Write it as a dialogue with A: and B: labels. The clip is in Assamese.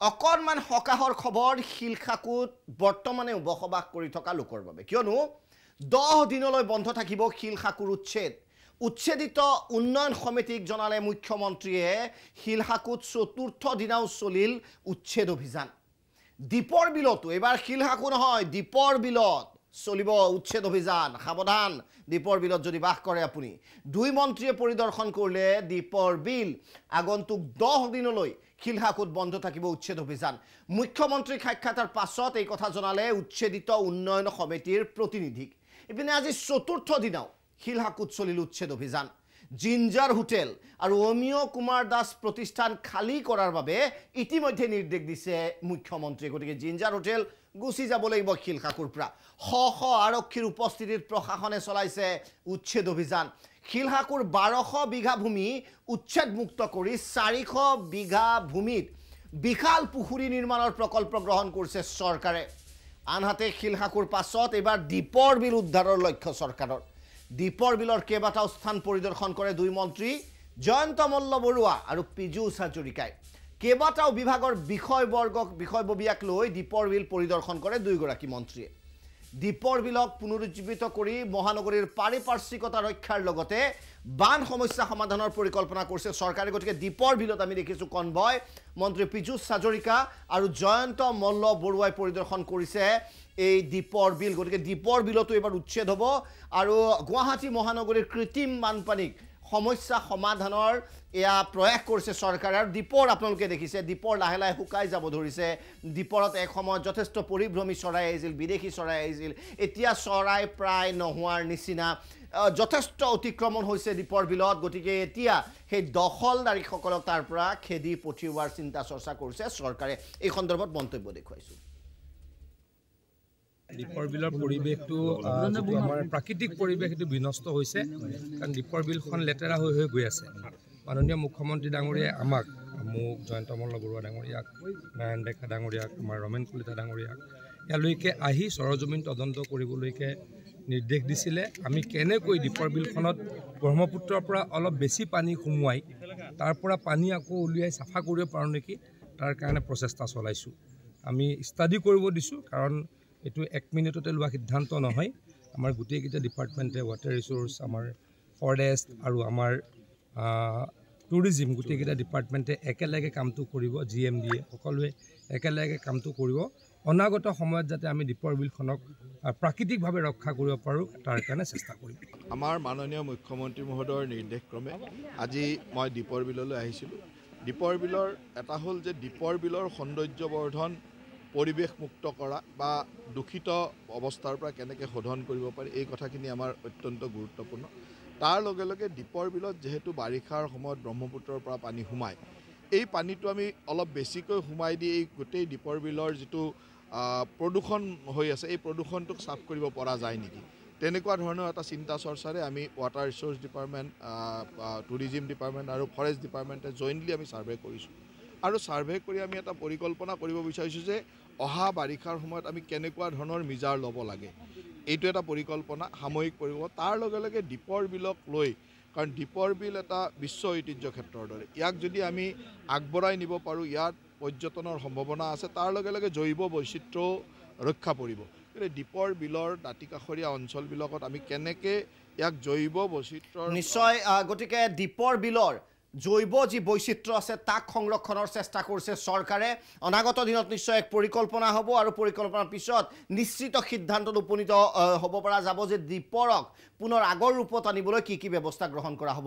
A: অকণমান হকাহৰ খবৰ শিলখাকুত বৰ্তমানে বসবাস কৰি থকা লোকৰ বাবে কিয়নো 10 দিনলৈ বন্ধ থাকিব শিলখাকুৰ উচ্ছেদিত উন্নয়ন সমিতিক জনালে মুখ্যমন্ত্ৰীয়ে শিলখাকুত চতুৰ্থ দিনাও চলিল উচ্ছেদ অভিযান দীপৰ বিলতো এবাৰ শিলখাকু নহয় দীপৰ বিলত চলিব উচ্ছেদ অভিযান সাৱধান দীপৰ বিলত যদি বাস কৰে আপুনি দুই মন্ত্ৰীয়ে পৰিদৰ্শন কৰিলে দীপৰ বিল আগন্তুক 10 দিনলৈ শিলখাকুত বন্ধ থাকিব উচ্ছেদ অভিযান মুখ্যমন্ত্ৰী সাক্ষাতৰ পাছত এই কথা জনালে উচ্ছেদিত উন্নয়ন সমিতিৰ প্ৰতিনিধিক ইপিনে আজি চতুৰ্থ দিনাও শিলখাকুত চলিল উচ্ছেদ অভিযান জিঞ্জাৰ হোটেল আৰু অমিয় কুমাৰ দাস প্ৰতিষ্ঠান খালি কৰাৰ বাবে ইতিমধ্যে নিৰ্দেশ দিছে মুখ্যমন্ত্ৰীয়ে গতিকে জিঞ্জাৰ হোটেল গুছি যাব লাগিব শিলখাকুৰ পৰা শ আৰক্ষীৰ উপস্থিতিত প্ৰশাসনে চলাইছে উচ্ছেদ অভিযান শিলখাকুৰ 1200 বিঘা ভূমি উচ্ছেদ মুক্ত কৰি 400 বিঘা ভূমিত বিশাল পুখুৰী নিৰ্মাণৰ প্ৰকল্প গ্ৰহণ কৰিছে চৰকাৰে আনহাতে শিলখাকুৰ পাছত এবাৰ দীপৰ বিল উদ্ধাৰৰ লক্ষ্য চৰকাৰৰ দীপৰ বিলৰ কেইবাটাও স্থান পৰিদৰ্শন কৰে দুই মন্ত্ৰী জয়ন্ত মল্ল বৰুৱা আৰু পীযুষ হাজৰিকাই কেইবাটাও বিভাগৰ বিষয়ববীয়াক লৈ দীপৰ বিল পৰিদৰ্শন কৰে দুইগৰাকী মন্ত্ৰীয়ে দীপৰ বিলক পুনৰুজ্জীৱিত কৰি মহানগৰীৰ পাৰিপাৰ্শ্বিকতা ৰক্ষাৰ লগতে বান সমস্যা সমাধানৰ পৰিকল্পনা কৰিছে চৰকাৰে গতিকে দীপৰ বিলত আমি দেখিছো কনভয় মন্ত্ৰী পীযুষ হাজৰিকা আৰু জয়ন্ত মল্ল বৰুৱাই পৰিদৰ্শন কৰিছে এই দীপৰ বিল গতিকে দীপৰ বিলতো এবাৰ উচ্ছেদ হ'ব আৰু গুৱাহাটী মহানগৰীৰ কৃত্ৰিম বানপানীক সমস্যা সমাধানৰ এয়া প্ৰয়াস কৰিছে চৰকাৰে আৰু দীপৰ আপোনালোকে দেখিছে দীপৰ লাহে লাহে শুকাই যাব ধৰিছে দীপৰত এক সময়ত যথেষ্ট পৰিভ্ৰমী চৰাই আহিছিল বিদেশী চৰাই আহিছিল এতিয়া চৰাই প্ৰায় নোহোৱাৰ নিচিনা যথেষ্ট অতিক্ৰমণ হৈছে দীপৰ বিলত গতিকে এতিয়া সেই দখলদাৰীসকলক তাৰ পৰা খেদি পঠিওৱাৰ চিন্তা চৰ্চা কৰিছে চৰকাৰে এই সন্দৰ্ভত মন্তব্য দেখুৱাইছো
B: দীপৰ বিলৰ পৰিৱেশটো আমাৰ প্ৰাকৃতিক পৰিৱেশ এটো বিনষ্ট হৈছে কাৰণ দীপৰ বিলখন লেতেৰা হৈ গৈ আছে মাননীয় মুখ্যমন্ত্ৰী ডাঙৰীয়াই আমাক মোক জয়ন্ত মল্ল বৰুৱা ডাঙৰীয়াক নাৰায়ণ ডেকা ডাঙৰীয়াক আমাৰ ৰমেন কলিতা ডাঙৰীয়াক ইয়ালৈকে আহি সৰজমিন তদন্ত কৰিবলৈকে নিৰ্দেশ দিছিলে আমি কেনেকৈ দীপৰ বিলখনত ব্ৰহ্মপুত্ৰৰ পৰা অলপ বেছি পানী সোমোৱাই তাৰ পৰা পানী আকৌ উলিয়াই চাফা কৰিব পাৰোঁ নেকি তাৰ কাৰণে প্ৰচেষ্টা চলাইছোঁ আমি ষ্টাডি কৰিব দিছোঁ কাৰণ এটো 1 মিনিটতে লোৱা সিদ্ধান্ত নহয় আমাৰ গোটেইকেইটা ডিপাৰ্টমেণ্টে ৱাটাৰ ৰিসোৰ্স আমাৰ ফৰেষ্ট আৰু আমাৰ টুৰিজিম গোটেইকেইটা ডিপাৰ্টমেণ্টে একেলগে কামটো কৰিব জিএমডিএ সকলোৱে একেলগে কামটো কৰিব অনাগত সময়ত যাতে আমি দীপৰ বিলখনক প্ৰাকৃতিকভাৱে ৰক্ষা কৰিব পাৰোঁ তাৰ কাৰণে চেষ্টা কৰিম
C: আমাৰ মাননীয় মুখ্যমন্ত্ৰী মহোদয়ৰ নিৰ্দেশক্ৰমে আজি মই দীপৰ বিললৈ আহিছিলোঁ দীপৰ বিলৰ এটা হ'ল যে দীপৰ বিলৰ সৌন্দৰ্যবৰ্ধন পৰিৱেশ মুক্ত কৰা বা দূষিত অৱস্থাৰ পৰা কেনেকৈ শোধন কৰিব পাৰি এই কথাখিনি আমাৰ অত্যন্ত গুৰুত্বপূৰ্ণ তাৰ লগে লগে দীপৰ বিলত যেহেতু বাৰিষাৰ সময়ত ব্ৰহ্মপুত্ৰৰ পৰা পানী সোমায় এই পানীটো আমি অলপ বেছিকৈ সোমাই দি এই গোটেই দীপৰ বিলৰ যিটো প্ৰদূষণ হৈ আছে এই প্ৰদূষণটোক চাফ কৰিব পৰা যায় নেকি তেনেকুৱা ধৰণৰ এটা চিন্তা চৰ্চাৰে আমি water resource department tourism department আৰু ফৰেষ্ট ডিপাৰ্টমেণ্টে জইণ্টলি আমি ছাৰ্ভে কৰিছোঁ আৰু ছাৰ্ভে কৰি আমি এটা পৰিকল্পনা কৰিব বিচাৰিছোঁ যে অহা বাৰিষাৰ সময়ত আমি কেনেকুৱা ধৰণৰ মিজাৰ ল'ব লাগে এইটো এটা পৰিকল্পনা সাময়িক পৰিব তাৰ লগে লগে দীপৰ বিলক লৈ কাৰণ দীপৰ বিল এটা বিশ্ব ঐতিহ্য ক্ষেত্ৰৰ দৰে ইয়াক যদি আমি আগবঢ়াই নিব পাৰোঁ ইয়াত পৰ্যটনৰ সম্ভাৱনা আছে তাৰ লগে লগে জৈৱ বৈচিত্ৰ্যও ৰক্ষা পৰিব কিন্তু দীপৰ বিলৰ দাঁতিকাষৰীয়া অঞ্চলবিলাকত আমি কেনেকৈ ইয়াক জৈৱ বৈচিত্ৰ্যৰ
A: নিশ্চয় গতিকে দীপৰ বিলৰ জৈৱ যি বৈচিত্ৰ্য আছে তাক সংৰক্ষণৰ চেষ্টা কৰিছে চৰকাৰে অনাগত দিনত নিশ্চয় এক পৰিকল্পনা হ'ব আৰু পৰিকল্পনাৰ পিছত নিশ্চিত সিদ্ধান্তত উপনীত হ'ব পৰা যাব যে দীপৰক পুনৰ আগৰ ৰূপত আনিবলৈ কি ব্যৱস্থা গ্ৰহণ কৰা হ'ব